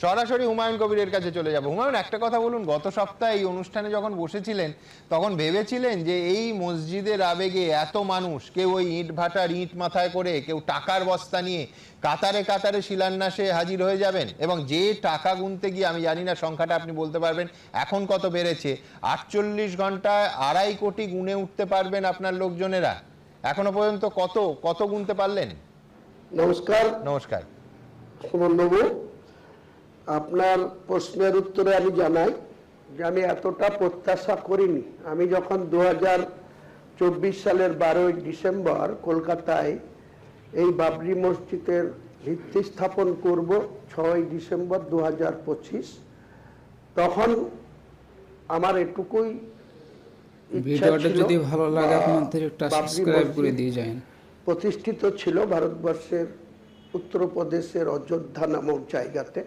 সরাসরি হুমায়ুন কবিরের কাছে চলে যাব। হুমায়ুন, একটা কথা বলুন, গত সপ্তাহে এই অনুষ্ঠানে যখন বসেছিলেন তখন ভেবেছিলেন যে এই মসজিদের আবেগে এত মানুষ, কেউ ওই ইট ভাটার ইট মাথায় করে, কেউ টাকার বস্তা নিয়ে কাতারে কাতারে শিলান্যাসে হাজির হয়ে যাবেন, এবং যে টাকা গুনতে গিয়ে, আমি জানি না সংখ্যাটা আপনি বলতে পারবেন এখন কত বেড়েছে, 48 ঘন্টায় 2.5 কোটি গুনে উঠতে পারবেন আপনার লোকজনেরা? এখনো পর্যন্ত কত কত গুনতে পারলেন? নমস্কার। নমস্কার সুমনবাবু, আপনার প্রশ্নের উত্তরে আমি জানাই যে আমি এতটা প্রত্যাশা করিনি। আমি যখন 2024 সালের 12ই ডিসেম্বর কলকাতায় এই বাবরি মসজিদের ভিত্তি স্থাপন করব, 6ই ডিসেম্বর 2025, তখন আমার এটুকুই ইচ্ছা ভিডিওটা ছিল। যদি ভালো লাগে আপনাদের একটা সাবস্ক্রাইব করে দিয়ে যান। প্রতিষ্ঠিত ছিল ভারতবর্ষের উত্তরপ্রদেশের অযোধ্যা নামক জায়গাতে।